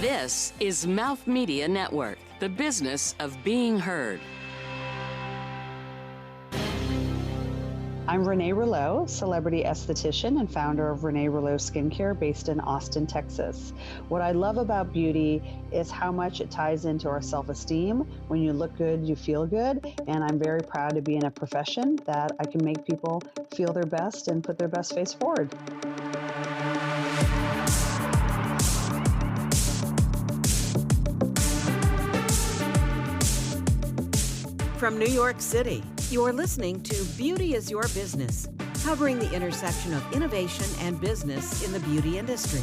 This is Mouth Media Network, the business of being heard. I'm Renee Rouleau, celebrity esthetician and founder of Renee Rouleau Skincare based in Austin, Texas. What I love about beauty is how much it ties into our self-esteem. When you look good, you feel good. And I'm very proud to be in a profession that I can make people feel their best and put their best face forward. From New York City, you're listening to Beauty is Your Business, covering the intersection of innovation and business in the beauty industry.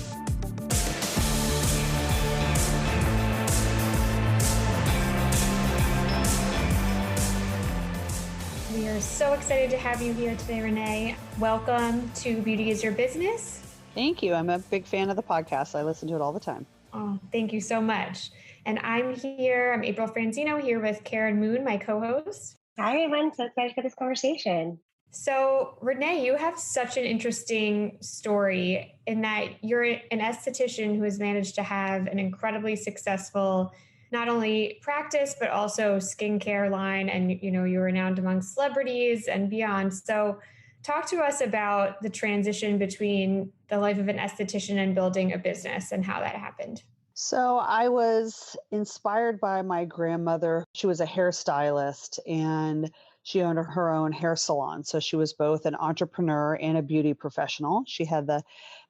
We are so excited to have you here today, Renee. Welcome to Beauty is Your Business. Thank you. I'm a big fan of the podcast. I listen to it all the time. Oh, thank you so much. And I'm April Franzino here with Karen Moon, my co-host. Hi, everyone. So excited for this conversation. So, Renee, you have such an interesting story in that you're an esthetician who has managed to have an incredibly successful, not only practice, but also skincare line. And, you're renowned among celebrities and beyond. So talk to us about the transition between the life of an esthetician and building a business and how that happened. So I was inspired by my grandmother. She was a hairstylist and she owned her own hair salon. So she was both an entrepreneur and a beauty professional. She had the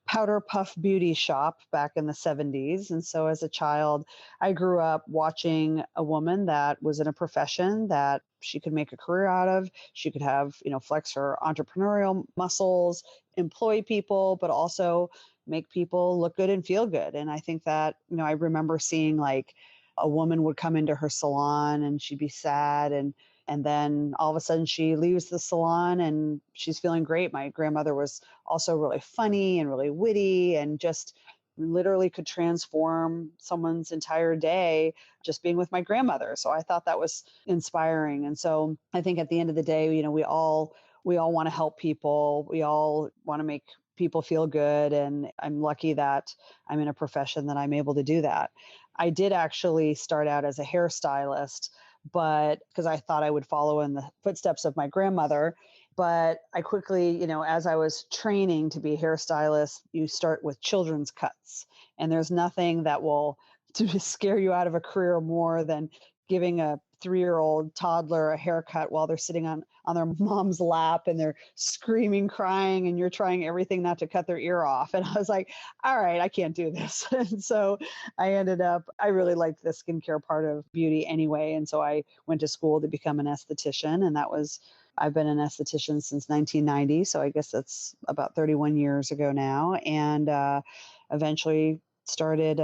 Powder Puff Beauty Shop back in the 70s. And so as a child, I grew up watching a woman that was in a profession that she could make a career out of. She could have, flex her entrepreneurial muscles, employ people, but also make people look good and feel good. And I think that, I remember seeing like a woman would come into her salon and she'd be sad and then all of a sudden she leaves the salon and she's feeling great. My grandmother was also really funny and really witty and just literally could transform someone's entire day just being with my grandmother. So I thought that was inspiring. And so I think at the end of the day, we all want to help people. We all want to make people feel good. And I'm lucky that I'm in a profession that I'm able to do that. I did actually start out as a hairstylist, but because I thought I would follow in the footsteps of my grandmother. But I quickly, as I was training to be a hairstylist, you start with children's cuts. And there's nothing that will to scare you out of a career more than giving a 3-year-old toddler a haircut while they're sitting on their mom's lap and they're screaming, crying, and you're trying everything not to cut their ear off. And I was like, all right, I can't do this. And so I really liked the skincare part of beauty anyway. And so I went to school to become an esthetician. And I've been an esthetician since 1990. So I guess that's about 31 years ago now. And eventually started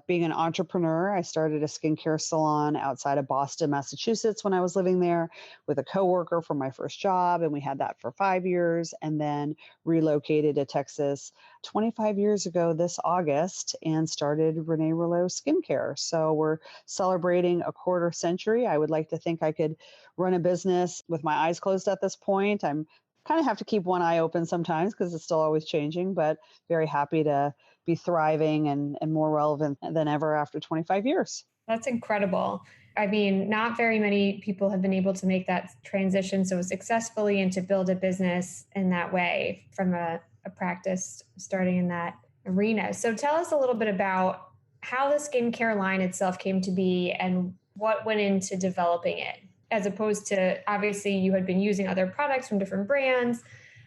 being an entrepreneur. I started a skincare salon outside of Boston, Massachusetts when I was living there with a coworker for my first job. And we had that for 5 years and then relocated to Texas 25 years ago this August and started Renee Rouleau Skincare. So we're celebrating a quarter century. I would like to think I could run a business with my eyes closed at this point. I'm kind of have to keep one eye open sometimes because it's still always changing, but very happy to be thriving and more relevant than ever after 25 years. That's incredible. I mean, not very many people have been able to make that transition so successfully and to build a business in that way from a practice starting in that arena. So tell us a little bit about how the skincare line itself came to be and what went into developing it, as opposed to obviously you had been using other products from different brands.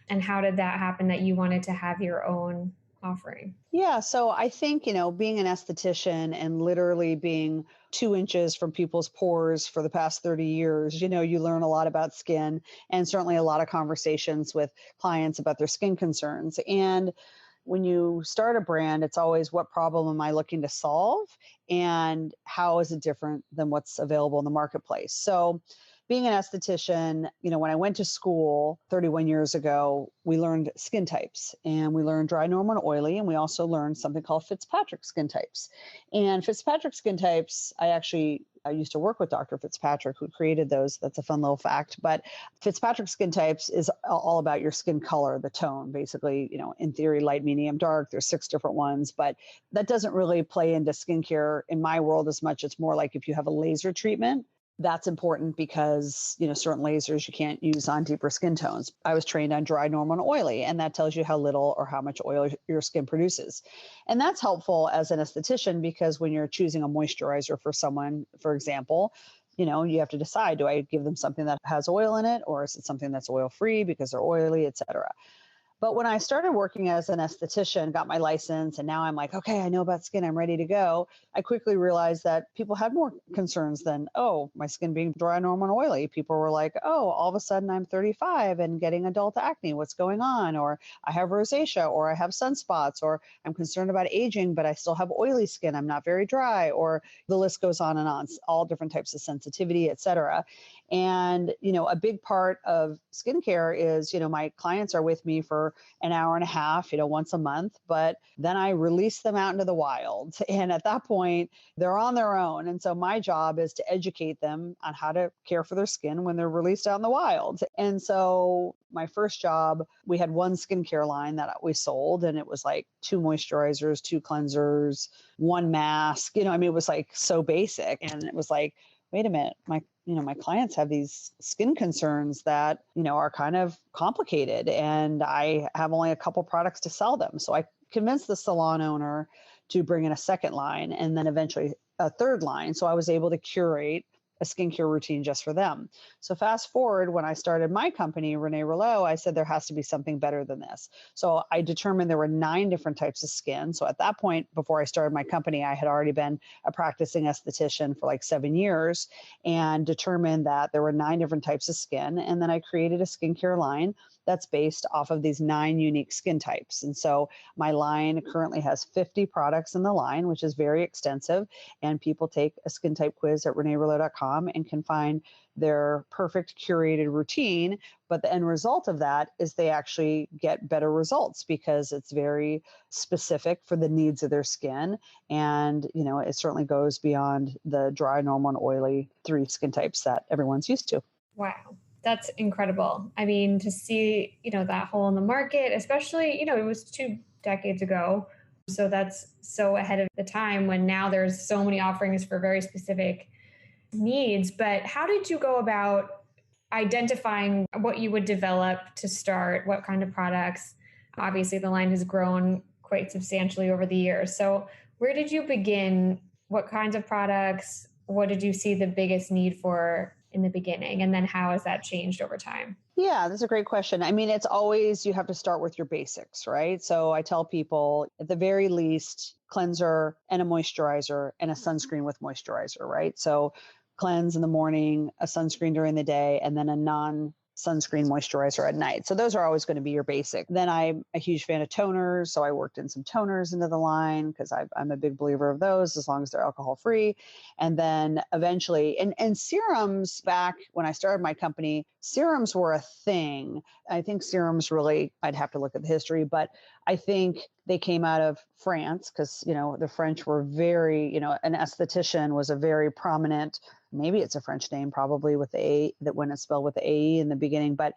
And how did that happen that you wanted to have your own offering? Yeah. So I think, being an esthetician and literally being 2 inches from people's pores for the past 30 years, you learn a lot about skin and certainly a lot of conversations with clients about their skin concerns. And when you start a brand, it's always what problem am I looking to solve and how is it different than what's available in the marketplace? So being an esthetician, when I went to school 31 years ago, we learned skin types and we learned dry, normal, and oily. And we also learned something called Fitzpatrick skin types. And Fitzpatrick skin types, I actually I used to work with Dr. Fitzpatrick, who created those. That's a fun little fact. But Fitzpatrick Skin Types is all about your skin color, the tone, basically, in theory, light, medium, dark. There's 6 different ones, but that doesn't really play into skincare in my world as much. It's more like if you have a laser treatment, that's important because, certain lasers you can't use on deeper skin tones. I was trained on dry, normal, and oily, and that tells you how little or how much oil your skin produces. And that's helpful as an esthetician because when you're choosing a moisturizer for someone, for example, you have to decide, do I give them something that has oil in it, or is it something that's oil-free because they're oily, et cetera. But when I started working as an esthetician, got my license, and now I'm like, okay, I know about skin, I'm ready to go. I quickly realized that people had more concerns than, oh, my skin being dry, normal, and oily. People were like, oh, all of a sudden I'm 35 and getting adult acne. What's going on? Or I have rosacea, or I have sunspots, or I'm concerned about aging, but I still have oily skin. I'm not very dry, or the list goes on and on, all different types of sensitivity, et cetera. And, a big part of skincare is, my clients are with me for an hour and a half, once a month, but then I release them out into the wild. And at that point, they're on their own. And so my job is to educate them on how to care for their skin when they're released out in the wild. And so my first job, we had one skincare line that we sold, and it was like 2 moisturizers, 2 cleansers, 1 mask. It was like so basic. And it was like, wait a minute, my clients have these skin concerns that, are kind of complicated, and I have only a couple products to sell them. So I convinced the salon owner to bring in a second line and then eventually a third line. So I was able to curate a skincare routine just for them. So fast forward, when I started my company, Renee Rouleau, I said there has to be something better than this. So I determined there were 9 different types of skin. So at that point, before I started my company, I had already been a practicing esthetician for like 7 years and determined that there were 9 different types of skin. And then I created a skincare line that's based off of these 9 unique skin types. And so my line currently has 50 products in the line, which is very extensive. And people take a skin type quiz at reneerouleau.com and can find their perfect curated routine. But the end result of that is they actually get better results because it's very specific for the needs of their skin. And, it certainly goes beyond the dry, normal, and oily 3 skin types that everyone's used to. Wow. That's incredible. I mean, to see, that hole in the market, especially, it was 2 decades ago. So that's so ahead of the time when now there's so many offerings for very specific needs. But how did you go about identifying what you would develop to start? What kind of products? Obviously, the line has grown quite substantially over the years. So where did you begin? What kinds of products? What did you see the biggest need for in the beginning? And then how has that changed over time? Yeah, that's a great question. I mean, it's always, you have to start with your basics, right? So I tell people at the very least, cleanser and a moisturizer and a sunscreen with moisturizer, right? So cleanse in the morning, a sunscreen during the day, and then a non-sunscreen moisturizer at night. So those are always going to be your basic. Then I'm a huge fan of toners. So I worked in some toners into the line because I'm a big believer of those as long as they're alcohol free. And then eventually, and serums, back when I started my company, serums were a thing. I think serums really, I'd have to look at the history, but I think they came out of France because, the French were very, an esthetician was a very prominent, maybe it's a French name, probably with the A, that when it's spelled with the AE in the beginning. But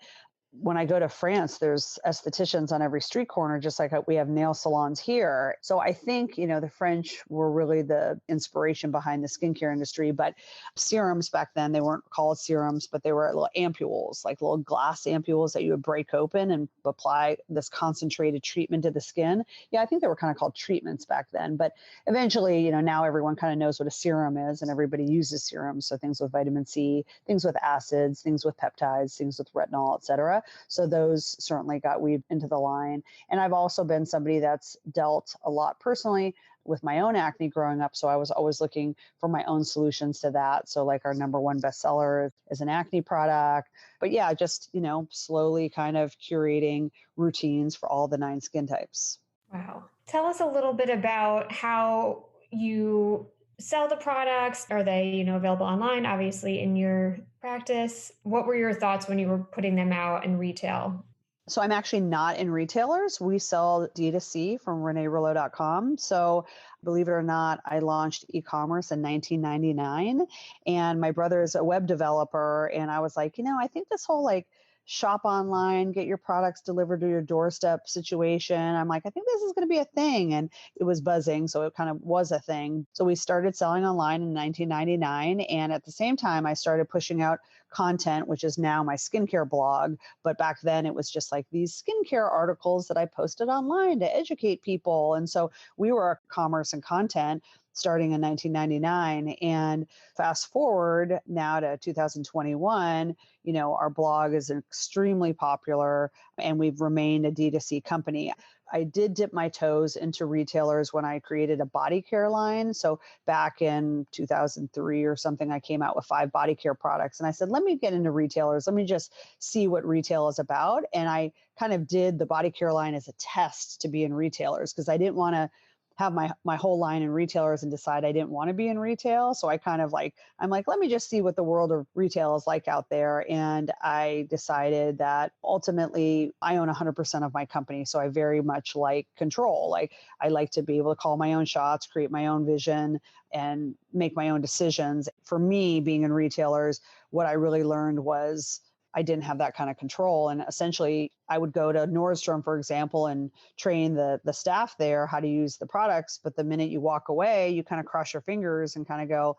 when I go to France, there's estheticians on every street corner, just like we have nail salons here. So I think, the French were really the inspiration behind the skincare industry. But serums back then, they weren't called serums, but they were little ampules, like little glass ampules that you would break open and apply this concentrated treatment to the skin. Yeah, I think they were kind of called treatments back then. But eventually, now everyone kind of knows what a serum is and everybody uses serums. So things with vitamin C, things with acids, things with peptides, things with retinol, et cetera. So those certainly got weaved into the line. And I've also been somebody that's dealt a lot personally with my own acne growing up. So I was always looking for my own solutions to that. So like our number 1 bestseller is an acne product. But yeah, just, slowly kind of curating routines for all the 9 skin types. Wow. Tell us a little bit about how you sell the products. Are they, available online, obviously in your practice? What were your thoughts when you were putting them out in retail? So I'm actually not in retailers. We sell D2C from reneerouleau.com. So believe it or not, I launched e-commerce in 1999, and my brother is a web developer. And I was like, I think this whole shop online, get your products delivered to your doorstep situation. I'm like, I think this is going to be a thing. And it was buzzing. So it kind of was a thing. So we started selling online in 1999. And at the same time, I started pushing out content, which is now my skincare blog. But back then it was just like these skincare articles that I posted online to educate people. And so we were commerce and content starting in 1999. And fast forward now to 2021, our blog is extremely popular and we've remained a D2C company. I did dip my toes into retailers when I created a body care line. So back in 2003 or something, I came out with 5 body care products. And I said, let me get into retailers. Let me just see what retail is about. And I kind of did the body care line as a test to be in retailers because I didn't want to have my whole line in retailers and decide I didn't want to be in retail. So I kind of I'm like, let me just see what the world of retail is like out there. And I decided that ultimately I own 100% of my company. So I very much like control. I like to be able to call my own shots, create my own vision, and make my own decisions. For me, being in retailers, what I really learned was I didn't have that kind of control. And essentially, I would go to Nordstrom, for example, and train the staff there how to use the products. But the minute you walk away, you kind of cross your fingers and kind of go,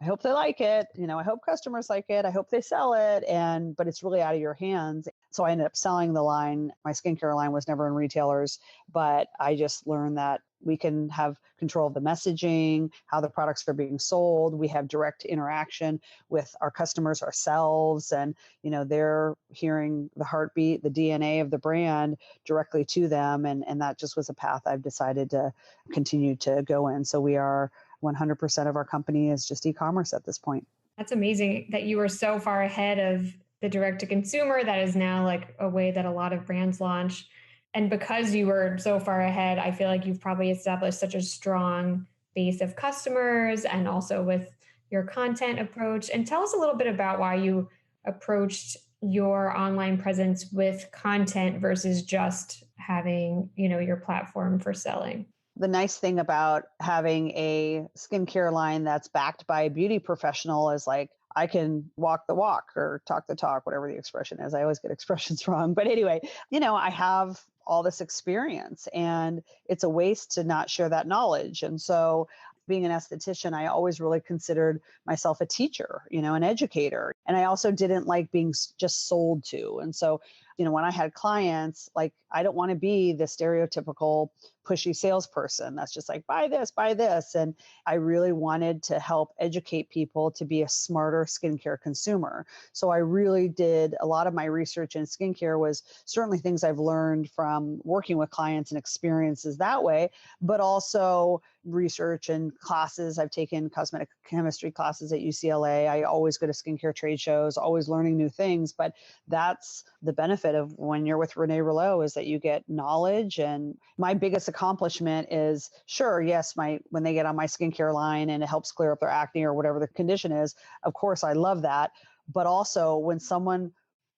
I hope they like it. I hope customers like it. I hope they sell it. But it's really out of your hands. So I ended up selling the line. My skincare line was never in retailers, but I just learned that we can have control of the messaging, how the products are being sold. We have direct interaction with our customers ourselves. And, they're hearing the heartbeat, the DNA of the brand directly to them. And that just was a path I've decided to continue to go in. So we are 100% of our company is just e-commerce at this point. That's amazing that you were so far ahead of the direct to consumer. That is now a way that a lot of brands launch. And because you were so far ahead, I feel like you've probably established such a strong base of customers and also with your content approach. And tell us a little bit about why you approached your online presence with content versus just having, your platform for selling. The nice thing about having a skincare line that's backed by a beauty professional is I can walk the walk or talk the talk, whatever the expression is. I always get expressions wrong. But anyway, I have all this experience and it's a waste to not share that knowledge. And so being an esthetician, I always really considered myself a teacher, an educator. And I also didn't like being just sold to. And so, when I had clients, I don't want to be the stereotypical pushy salesperson that's just buy this, buy this. And I really wanted to help educate people to be a smarter skincare consumer. So I really did a lot of my research in skincare was certainly things I've learned from working with clients and experiences that way, but also research and classes. I've taken cosmetic chemistry classes at UCLA. I always go to skincare trade shows, always learning new things. But that's the benefit of when you're with Renee Rouleau is that you get knowledge. And my biggest accomplishment is yes, when they get on my skincare line and it helps clear up their acne or whatever the condition is, of course, I love that. But also when someone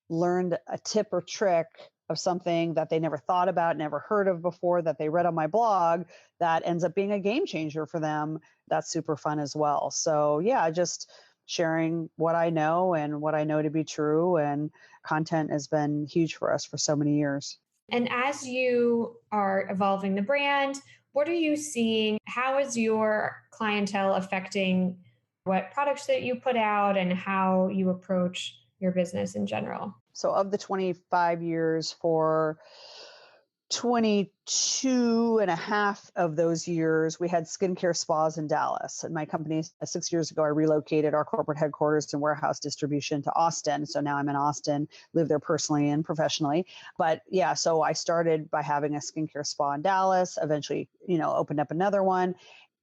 learned a tip or trick of something that they never thought about, never heard of before, that they read on my blog, that ends up being a game changer for them. That's super fun as well. So just sharing what I know and what I know to be true. And content has been huge for us for so many years. And as you are evolving the brand, what are you seeing? How is your clientele affecting what products that you put out and how you approach your business in general? So of the 25 years, for 22 and a half of those years, we had skincare spas in Dallas. And my company, 6 years ago, I relocated our corporate headquarters and warehouse distribution to Austin. So now I'm in Austin, live there personally and professionally. But so I started by having a skincare spa in Dallas, eventually, opened up another one.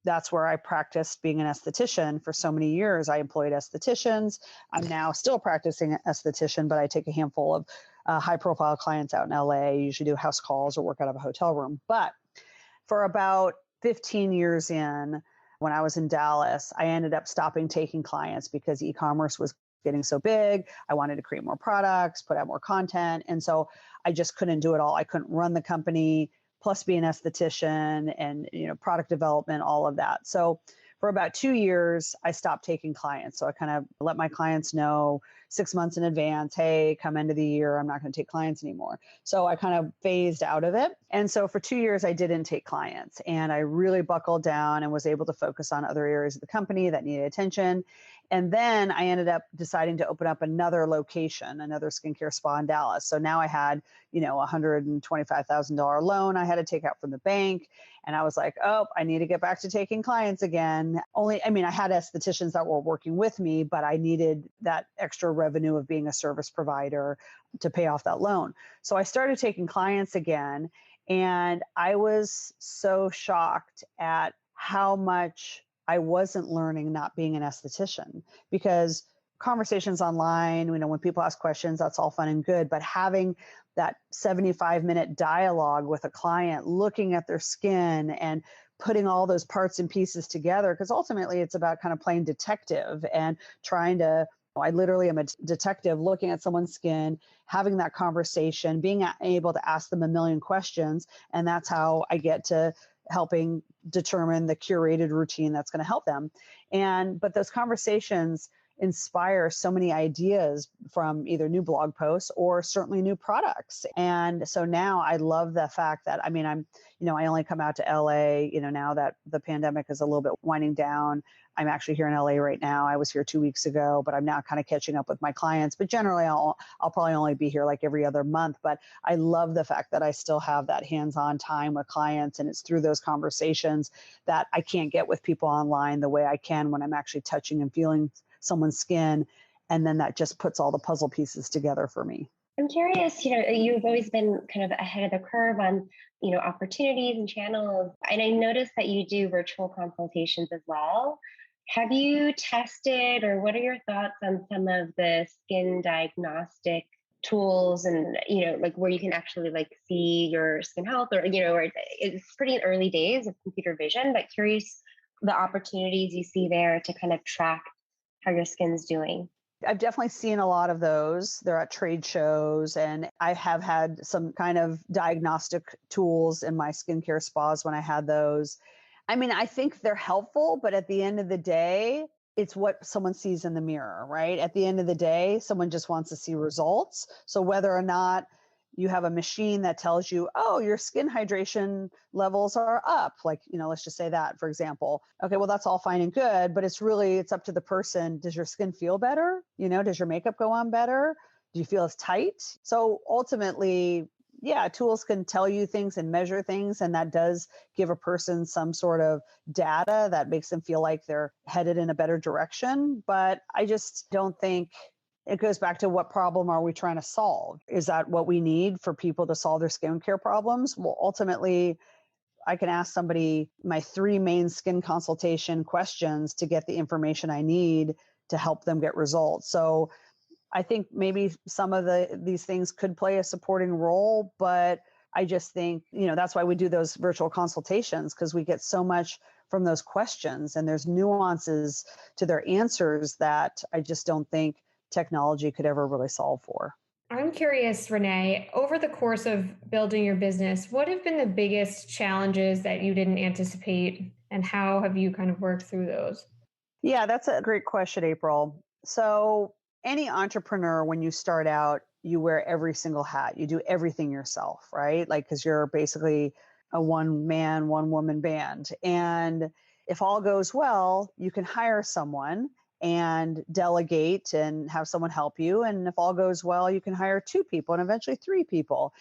That's where I practiced being an esthetician for so many years. I employed estheticians. I'm now still practicing esthetician, but I take a handful of high profile clients out in LA. I usually do house calls or work out of a hotel room. But for about 15 years in, when I was in Dallas, I ended up stopping taking clients because e-commerce was getting so big. I wanted to create more products, put out more content. And so I just couldn't do it all. I couldn't run the company, plus be an esthetician and, product development, all of that. So for about 2 years, I stopped taking clients. So I kind of let my clients know 6 months in advance, hey, come end of the year, I'm not going to take clients anymore. So I kind of phased out of it. And so for 2 years, I didn't take clients, and I really buckled down and was able to focus on other areas of the company that needed attention. And then I ended up deciding to open up another location, another skincare spa in Dallas. So now I had, $125,000 loan I had to take out from the bank. And I was like, oh, I need to get back to taking clients again. I had estheticians that were working with me, but I needed that extra revenue of being a service provider to pay off that loan. So I started taking clients again. And I was so shocked at how much I wasn't learning not being an esthetician, because conversations online, when people ask questions, that's all fun and good, but having that 75-minute dialogue with a client, looking at their skin and putting all those parts and pieces together, because ultimately it's about kind of playing detective and I literally am a detective looking at someone's skin, having that conversation, being able to ask them a million questions. And that's how I get to helping determine the curated routine that's going to help them. But those conversations inspire so many ideas from either new blog posts or certainly new products. And so now I love the fact that, I only come out to LA, now that the pandemic is a little bit winding down. I'm actually here in LA right now. I was here 2 weeks ago, but I'm now kind of catching up with my clients. But generally, I'll probably only be here like every other month. But I love the fact that I still have that hands-on time with clients. And it's through those conversations that I can't get with people online the way I can when I'm actually touching and feeling someone's skin. And then that just puts all the puzzle pieces together for me. I'm curious, you've always been kind of ahead of the curve on, opportunities and channels. And I noticed that you do virtual consultations as well. Have you tested, or what are your thoughts on some of the skin diagnostic tools and, where you can actually see your skin health, or, where it's pretty early days of computer vision, but curious the opportunities you see there to kind of track how your skin's doing. I've definitely seen a lot of those. They're at trade shows, and I have had some kind of diagnostic tools in my skincare spas when I had those. I think they're helpful, but at the end of the day, it's what someone sees in the mirror, right? At the end of the day, someone just wants to see results. So whether or not you have a machine that tells you, oh, your skin hydration levels are up, let's just say that, for example. Okay, well, that's all fine and good, but it's up to the person. Does your skin feel better? Does your makeup go on better? Do you feel as tight? So ultimately, yeah, tools can tell you things and measure things, and that does give a person some sort of data that makes them feel like they're headed in a better direction. But I just don't think it goes back to, what problem are we trying to solve? Is that what we need for people to solve their skincare problems? Well, ultimately, I can ask somebody my 3 main skin consultation questions to get the information I need to help them get results. So I think maybe some of these things could play a supporting role, but I just think, that's why we do those virtual consultations, because we get so much from those questions, and there's nuances to their answers that I just don't think technology could ever really solve for. I'm curious, Renee, over the course of building your business, what have been the biggest challenges that you didn't anticipate, and how have you kind of worked through those? Yeah, that's a great question, April. So any entrepreneur, when you start out, you wear every single hat. You do everything yourself, right? Because you're basically a one-man, one-woman band. And if all goes well, you can hire someone and delegate and have someone help you. And if all goes well, you can hire 2 people and eventually 3 people.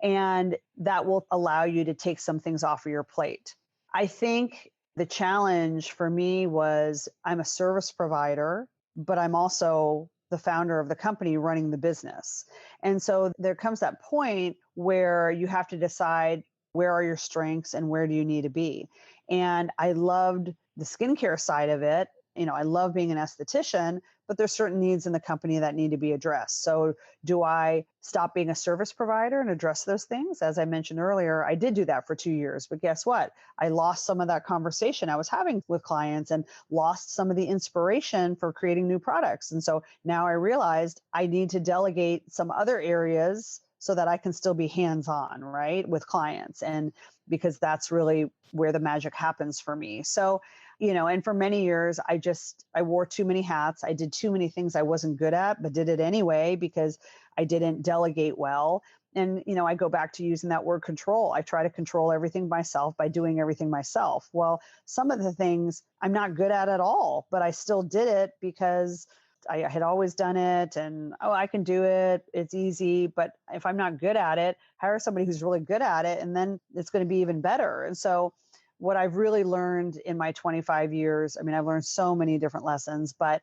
And that will allow you to take some things off of your plate. I think the challenge for me was, I'm a service provider, but I'm also the founder of the company running the business. And so there comes that point where you have to decide, where are your strengths and where do you need to be? And I loved the skincare side of it. I love being an esthetician, but there's certain needs in the company that need to be addressed. So do I stop being a service provider and address those things? As I mentioned earlier, I did do that for 2 years, but guess what? I lost some of that conversation I was having with clients and lost some of the inspiration for creating new products. And so now I realized I need to delegate some other areas so that I can still be hands-on, right, with clients. And because that's really where the magic happens for me. So, and for many years, I wore too many hats. I did too many things I wasn't good at, but did it anyway because I didn't delegate well. And, I go back to using that word control. I try to control everything myself by doing everything myself. Well, some of the things I'm not good at all, but I still did it because I had always done it and, I can do it. It's easy. But if I'm not good at it, hire somebody who's really good at it, and then it's going to be even better. And so what I've really learned in my 25 years, I've learned so many different lessons, but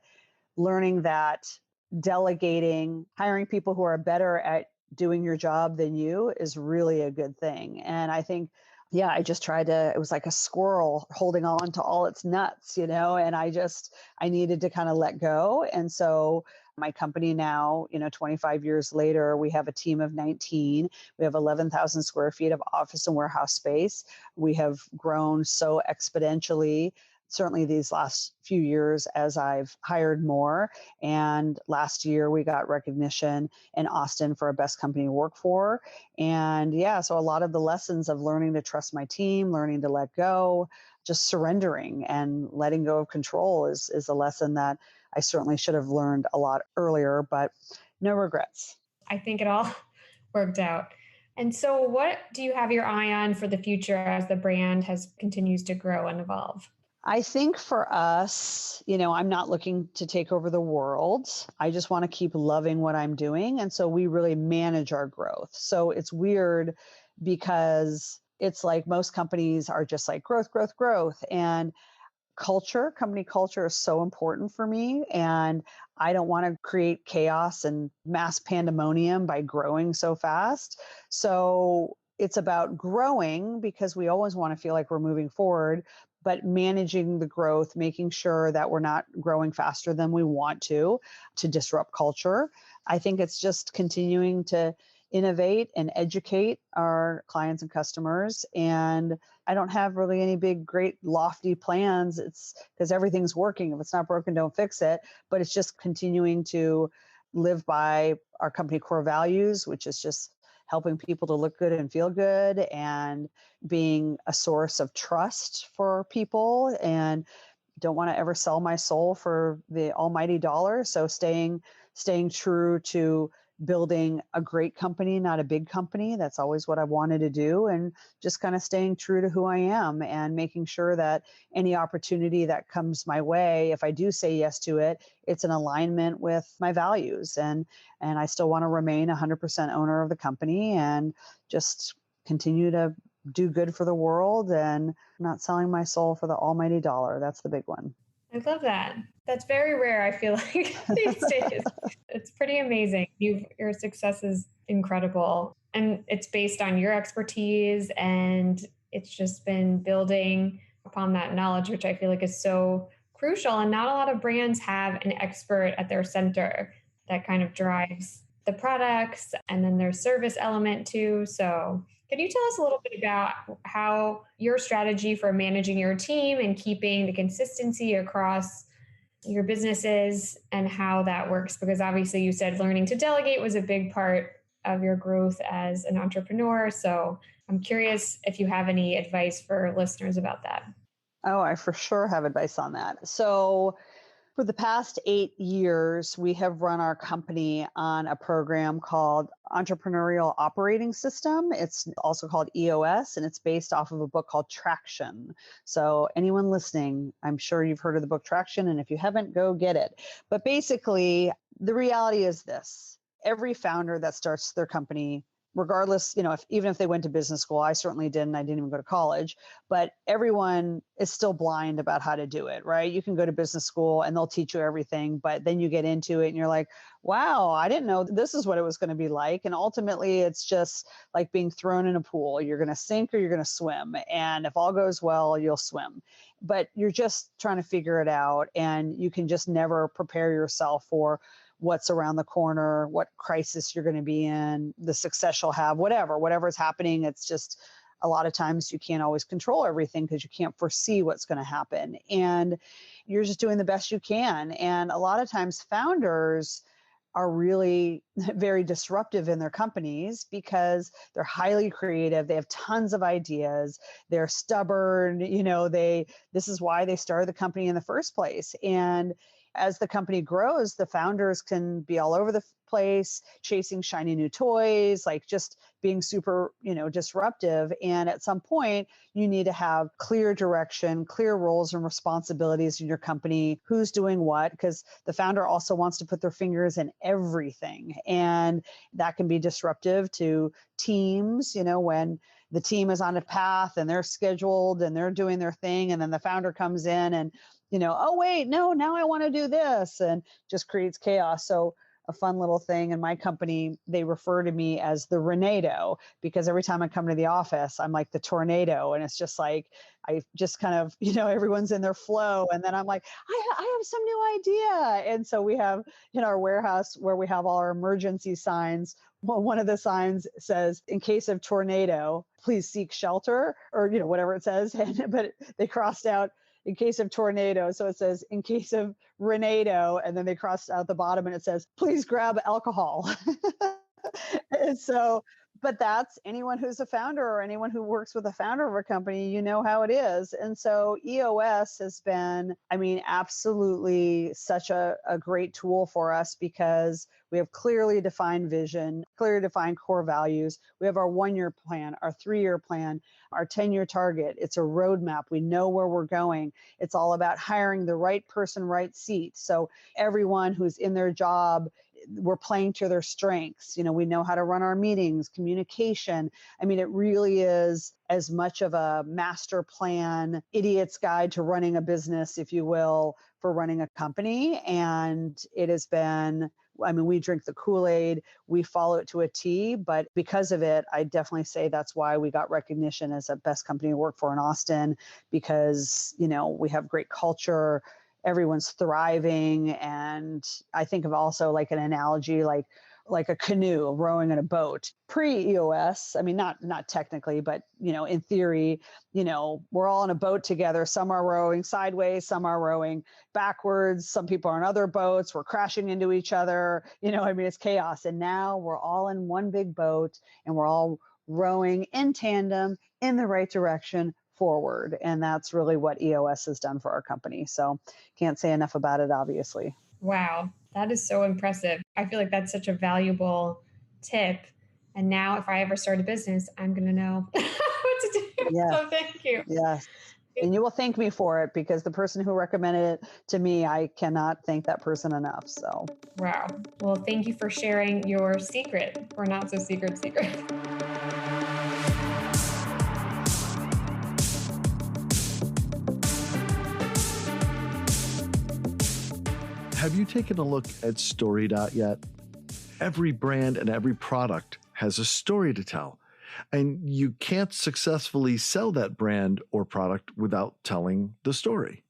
learning that delegating, hiring people who are better at doing your job than you is really a good thing. And I think, I just tried to, it was like a squirrel holding on to all its nuts, and I needed to kind of let go. And so my company now, 25 years later, we have a team of 19. We have 11,000 square feet of office and warehouse space. We have grown so exponentially, certainly these last few years as I've hired more. And last year we got recognition in Austin for a best company to work for. And so a lot of the lessons of learning to trust my team, learning to let go, just surrendering and letting go of control is a lesson that I certainly should have learned a lot earlier, but no regrets. I think it all worked out. And so what do you have your eye on for the future as the brand continues to grow and evolve? I think for us, I'm not looking to take over the world. I just want to keep loving what I'm doing. And so we really manage our growth. So it's weird because it's like most companies are just like growth, growth, growth. And company culture is so important for me. And I don't want to create chaos and mass pandemonium by growing so fast. So it's about growing because we always want to feel like we're moving forward, but managing the growth, making sure that we're not growing faster than we want to disrupt culture. I think it's just continuing to innovate and educate our clients and customers. And I don't have really any big, great, lofty plans. It's because everything's working. If it's not broken, don't fix it. But it's just continuing to live by our company core values, which is just helping people to look good and feel good and being a source of trust for people, and don't want to ever sell my soul for the almighty dollar. So staying true to building a great company, not a big company. That's always what I wanted to do. And just kind of staying true to who I am and making sure that any opportunity that comes my way, if I do say yes to it, it's in alignment with my values. And I still want to remain 100% owner of the company and just continue to do good for the world and not selling my soul for the almighty dollar. That's the big one. I love that. That's very rare, I feel like, these days. It's pretty amazing. Your success is incredible. And it's based on your expertise, and it's just been building upon that knowledge, which I feel like is so crucial. And not a lot of brands have an expert at their center that kind of drives the products, and then their service element too. So can you tell us a little bit about how your strategy for managing your team and keeping the consistency across your businesses and how that works? Because obviously you said learning to delegate was a big part of your growth as an entrepreneur. So I'm curious if you have any advice for listeners about that. Oh, I for sure have advice on that. So for the past 8 years, we have run our company on a program called Entrepreneurial Operating System. It's also called EOS, and it's based off of a book called Traction. So anyone listening, I'm sure you've heard of the book Traction, and if you haven't, go get it. But basically, the reality is this. Every founder that starts their company regardless, even if they went to business school, I certainly didn't. I didn't even go to college, but everyone is still blind about how to do it, right? You can go to business school and they'll teach you everything, but then you get into it and you're like, wow, I didn't know this is what it was going to be like. And ultimately, it's just like being thrown in a pool. You're going to sink or you're going to swim. And if all goes well, you'll swim. But you're just trying to figure it out. And you can just never prepare yourself for what's around the corner, what crisis you're going to be in, the success you'll have, whatever is happening. It's just a lot of times you can't always control everything because you can't foresee what's going to happen. And you're just doing the best you can. And a lot of times founders are really very disruptive in their companies because they're highly creative. They have tons of ideas. They're stubborn. This is why they started the company in the first place. And as the company grows, the founders can be all over the place, chasing shiny new toys, like just being super, disruptive. And at some point, you need to have clear direction, clear roles and responsibilities in your company, who's doing what, because the founder also wants to put their fingers in everything. And that can be disruptive to teams, when the team is on a path and they're scheduled and they're doing their thing. And then the founder comes in and oh, wait, no, now I want to do this, and just creates chaos. So a fun little thing in my company, they refer to me as the Renado, because every time I come to the office, I'm like the tornado. And it's just like, I just kind of, everyone's in their flow. And then I'm like, I have some new idea. And so we have in our warehouse where we have all our emergency signs. Well, one of the signs says, in case of tornado, please seek shelter, or, whatever it says. But they crossed out, in case of tornado. So it says, in case of Renado, and then they crossed out the bottom and it says, please grab alcohol. And so, but that's anyone who's a founder or anyone who works with a founder of a company, how it is. And so EOS has been, absolutely such a great tool for us, because we have clearly defined vision, clearly defined core values. We have our 1-year plan, our 3-year plan, our 10-year target. It's a roadmap. We know where we're going. It's all about hiring the right person, right seat. So everyone who's in their job, we're playing to their strengths. We know how to run our meetings, communication. It really is as much of a master plan, idiot's guide to running a business, if you will, for running a company. And it has been, we drink the Kool-Aid, we follow it to a T, but because of it, I definitely say that's why we got recognition as a best company to work for in Austin, because, we have great culture, everyone's thriving. And I think of also like an analogy, like a canoe rowing in a boat. Pre-EOS, not technically, but, in theory, we're all in a boat together. Some are rowing sideways, some are rowing backwards. Some people are on other boats. We're crashing into each other. It's chaos. And now we're all in one big boat and we're all rowing in tandem in the right direction forward. And that's really what EOS has done for our company. So can't say enough about it, obviously. Wow, that is so impressive. I feel like that's such a valuable tip. And now if I ever start a business, I'm going to know what to do. Yes. So thank you. Yes. And you will thank me for it, because the person who recommended it to me, I cannot thank that person enough. So. Wow. Well, thank you for sharing your secret, or not so secret. Have you taken a look at StoryDot yet? Every brand and every product has a story to tell, and you can't successfully sell that brand or product without telling the story.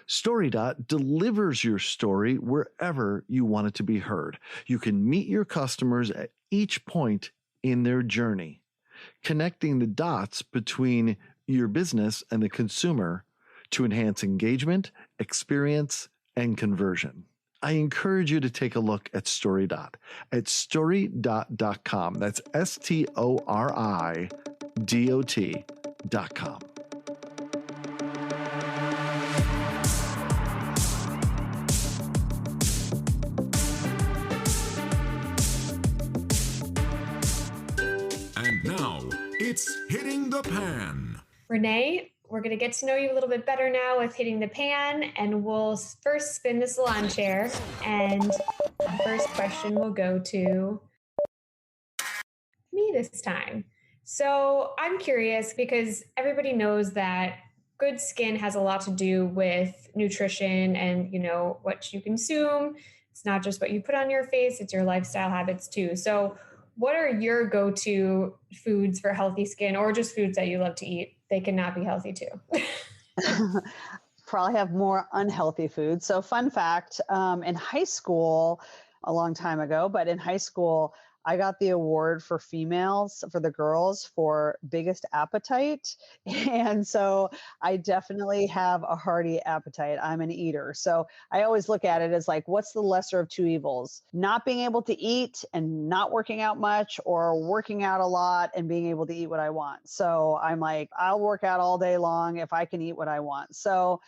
StoryDot delivers your story wherever you want it to be heard. You can meet your customers at each point in their journey, connecting the dots between your business and the consumer to enhance engagement, experience, and conversion. I encourage you to take a look at StoryDot at storydot.com. That's StoryDot.com. And now it's Hitting the Pan. Renee, we're going to get to know you a little bit better now with Hitting the Pan, and we'll first spin the salon chair. And the first question will go to me. me this time. So I'm curious because everybody knows that good skin has a lot to do with nutrition and, what you consume. It's not just what you put on your face, it's your lifestyle habits too. So what are your go-to foods for healthy skin, or just foods that you love to eat? They cannot be healthy too. Probably have more unhealthy foods. So fun fact, in high school, a long time ago, but in high school, I got the award for females, for the girls, for biggest appetite. And so I definitely have a hearty appetite. I'm an eater. So I always look at it as like, what's the lesser of two evils? Not being able to eat and not working out much, or working out a lot and being able to eat what I want. So I'm like, I'll work out all day long if I can eat what I want. So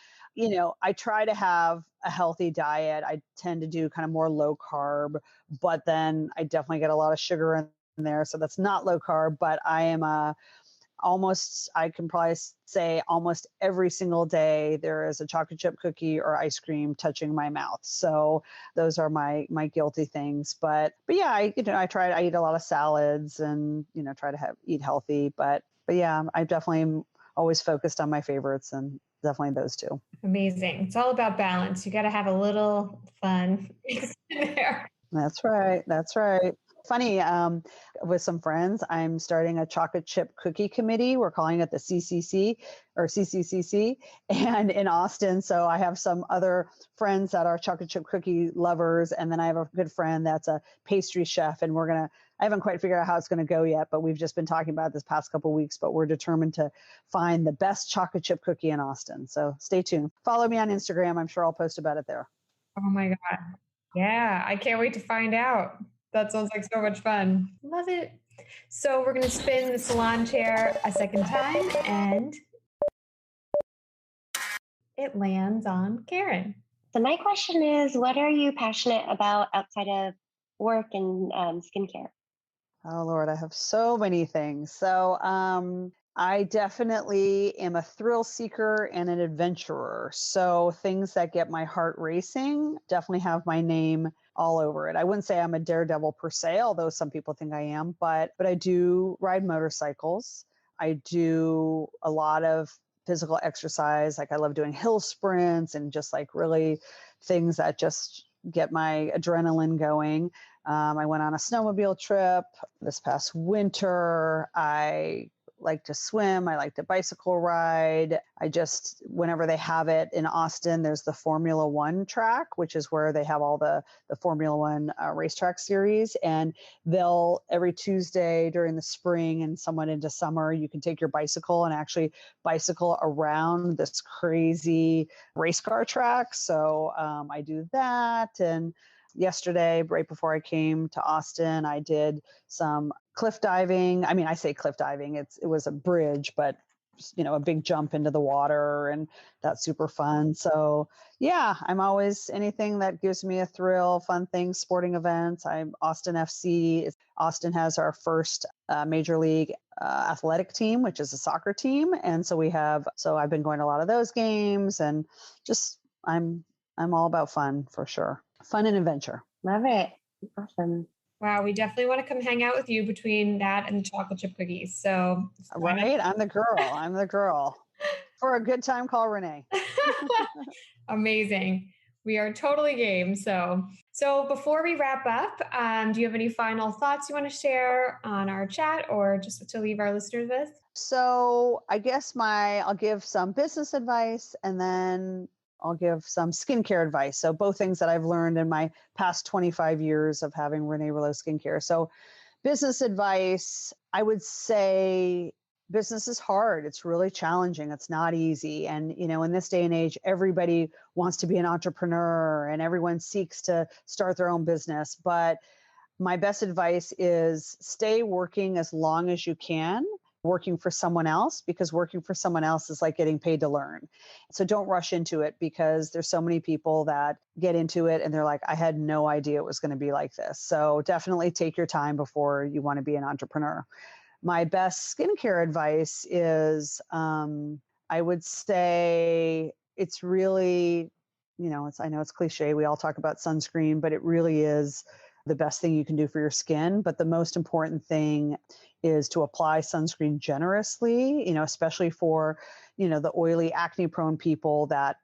I try to have a healthy diet. I tend to do kind of more low carb, but then I definitely get a lot of sugar in there. So that's not low carb, but I am I can probably say almost every single day there is a chocolate chip cookie or ice cream touching my mouth. So those are my guilty things. But yeah, I eat a lot of salads and, try to eat healthy. But yeah, I definitely am always focused on my favorites, and definitely those two. Amazing. It's all about balance. You got to have a little fun mixed in there. That's right. That's right. Funny, with some friends, I'm starting a chocolate chip cookie committee. We're calling it the CCC or CCCC, and in Austin. So I have some other friends that are chocolate chip cookie lovers. And then I have a good friend that's a pastry chef, and I haven't quite figured out how it's going to go yet, but we've just been talking about it this past couple of weeks, but we're determined to find the best chocolate chip cookie in Austin. So stay tuned. Follow me on Instagram. I'm sure I'll post about it there. Oh my God. Yeah, I can't wait to find out. That sounds like so much fun. Love it. So we're going to spin the salon chair a second time, and it lands on Karen. So my question is, what are you passionate about outside of work and skincare? Oh, Lord, I have so many things. So I definitely am a thrill seeker and an adventurer. So things that get my heart racing definitely have my name all over it. I wouldn't say I'm a daredevil per se, although some people think I am, but I do ride motorcycles. I do a lot of physical exercise. Like I love doing hill sprints and just like really things that just get my adrenaline going. I went on a snowmobile trip this past winter. I like to swim. I like to bicycle ride. Whenever they have it in Austin, there's the Formula One track, which is where they have all the Formula One racetrack series. And every Tuesday during the spring and somewhat into summer, you can take your bicycle and actually bicycle around this crazy race car track. So I do that. And yesterday, right before I came to Austin, I did some cliff diving. I mean, I say cliff diving, it was a bridge, but a big jump into the water, and that's super fun. So yeah, I'm always anything that gives me a thrill, fun things, sporting events. I'm Austin FC. Austin has our first major league athletic team, which is a soccer team. And so I've been going to a lot of those games, and just, I'm all about fun for sure. Fun and adventure. Love it. Awesome. Wow, we definitely want to come hang out with you between that and chocolate chip cookies. So right, I'm the girl. For a good time, call Renee. Amazing. We are totally game. So before we wrap up, do you have any final thoughts you want to share on our chat, or just to leave our listeners with? So I guess I'll give some business advice, and then I'll give some skincare advice. So both things that I've learned in my past 25 years of having Renee Rouleau Skincare. So business advice, I would say business is hard. It's really challenging. It's not easy. And, in this day and age, everybody wants to be an entrepreneur and everyone seeks to start their own business. But my best advice is stay working as long as you can, working for someone else, because working for someone else is like getting paid to learn. So don't rush into it, because there's so many people that get into it and they're like, I had no idea it was going to be like this. So definitely take your time before you want to be an entrepreneur. My best skincare advice is, I would say it's really, I know it's cliche. We all talk about sunscreen, but it really is the best thing you can do for your skin. But the most important thing is to apply sunscreen generously, especially for, the oily, acne prone people that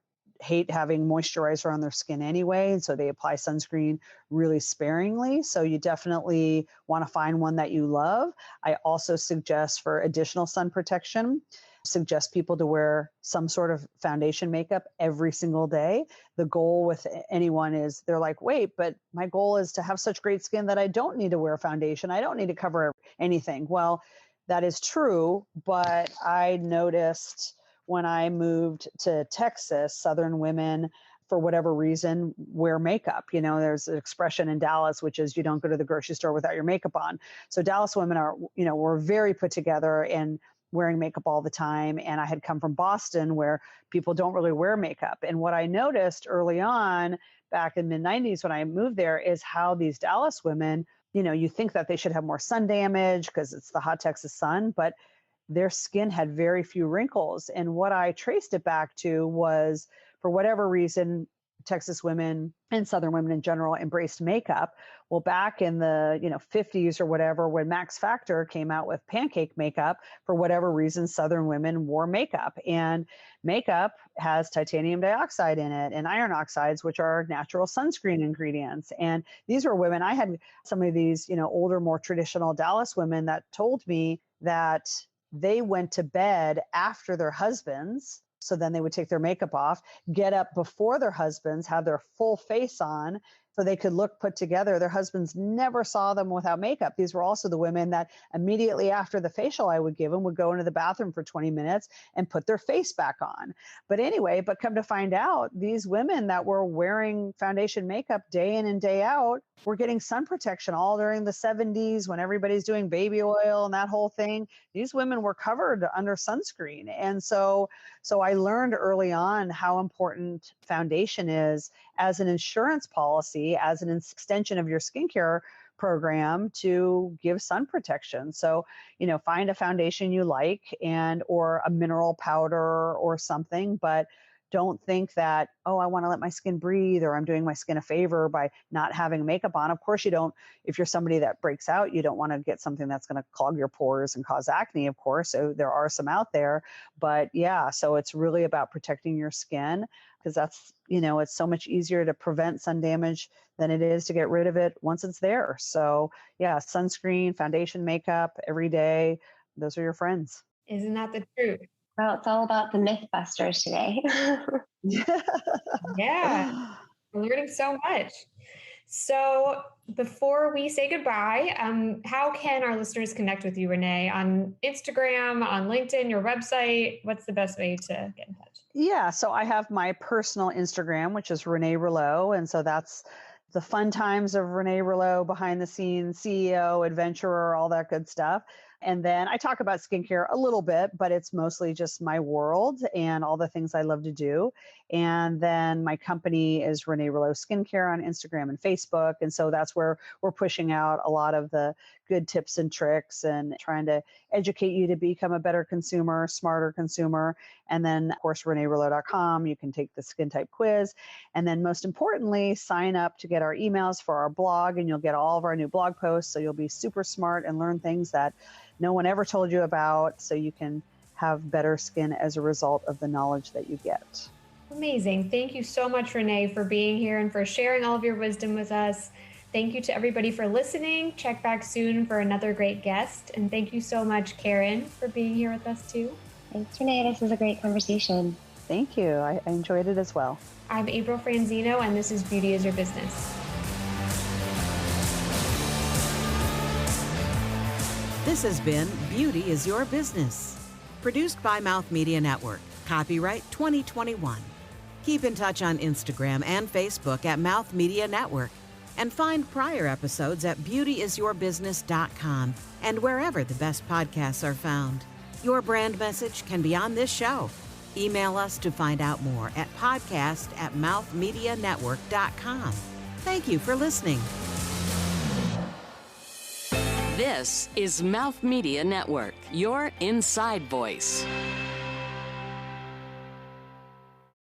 hate having moisturizer on their skin anyway. And so they apply sunscreen really sparingly. So you definitely want to find one that you love. I also suggest, for additional sun protection, suggest people to wear some sort of foundation makeup every single day. The goal with anyone is they're like, wait, but my goal is to have such great skin that I don't need to wear foundation. I don't need to cover anything. Well, that is true. But I noticed when I moved to Texas, Southern women, for whatever reason, wear makeup. There's an expression in Dallas, which is you don't go to the grocery store without your makeup on. So Dallas women are, were very put together and wearing makeup all the time. And I had come from Boston where people don't really wear makeup. And what I noticed early on back in the 90s when I moved there is how these Dallas women, you think that they should have more sun damage because it's the hot Texas sun, but their skin had very few wrinkles. And what I traced it back to was, for whatever reason, Texas women and Southern women in general embraced makeup. Well, back in the 50s or whatever, when Max Factor came out with pancake makeup, for whatever reason, Southern women wore makeup. And makeup has titanium dioxide in it and iron oxides, which are natural sunscreen ingredients. And these were women, I had some of these, older, more traditional Dallas women that told me that they went to bed after their husbands. So then they would take their makeup off, get up before their husbands, have their full face on so they could look put together. Their husbands never saw them without makeup. These were also the women that immediately after the facial I would give them would go into the bathroom for 20 minutes and put their face back on. But anyway, come to find out, these women that were wearing foundation makeup day in and day out were getting sun protection all during the 70s when everybody's doing baby oil and that whole thing. These women were covered under sunscreen. And so I learned early on how important foundation is as an insurance policy, as an extension of your skincare program to give sun protection. So, find a foundation you like or a mineral powder or something, but don't think that, I want to let my skin breathe, or I'm doing my skin a favor by not having makeup on. Of course, you don't, if you're somebody that breaks out, you don't want to get something that's going to clog your pores and cause acne, of course. So there are some out there, but yeah, so it's really about protecting your skin, because that's, it's so much easier to prevent sun damage than it is to get rid of it once it's there. So yeah, sunscreen, foundation, makeup every day, those are your friends. Isn't that the truth? Well, it's all about the Mythbusters today. Yeah, we're learning so much. So before we say goodbye, how can our listeners connect with you, Renee? On Instagram, on LinkedIn, your website? What's the best way to get in touch? Yeah, so I have my personal Instagram, which is Renee Rouleau. And so that's the fun times of Renee Rouleau, behind the scenes, CEO, adventurer, all that good stuff. And then I talk about skincare a little bit, but it's mostly just my world and all the things I love to do. And then my company is Renee Rouleau Skincare on Instagram and Facebook. And so that's where we're pushing out a lot of the good tips and tricks and trying to educate you to become a better consumer, smarter consumer. And then, of course, ReneeRouleau.com, you can take the skin type quiz. And then most importantly, sign up to get our emails for our blog, and you'll get all of our new blog posts. So you'll be super smart and learn things that no one ever told you about, so you can have better skin as a result of the knowledge that you get. Amazing. Thank you so much, Renee, for being here and for sharing all of your wisdom with us. Thank you to everybody for listening. Check back soon for another great guest. And thank you so much, Karen, for being here with us too. Thanks, Renee. This was a great conversation. Thank you. I enjoyed it as well. I'm April Franzino, and this is Beauty is Your Business. This has been Beauty is Your Business. Produced by Mouth Media Network. Copyright 2021. Keep in touch on Instagram and Facebook at Mouth Media Network. And find prior episodes at beautyisyourbusiness.com and wherever the best podcasts are found. Your brand message can be on this show. Email us to find out more at podcast@mouthmedianetwork.com. Thank you for listening. This is Mouth Media Network, your inside voice.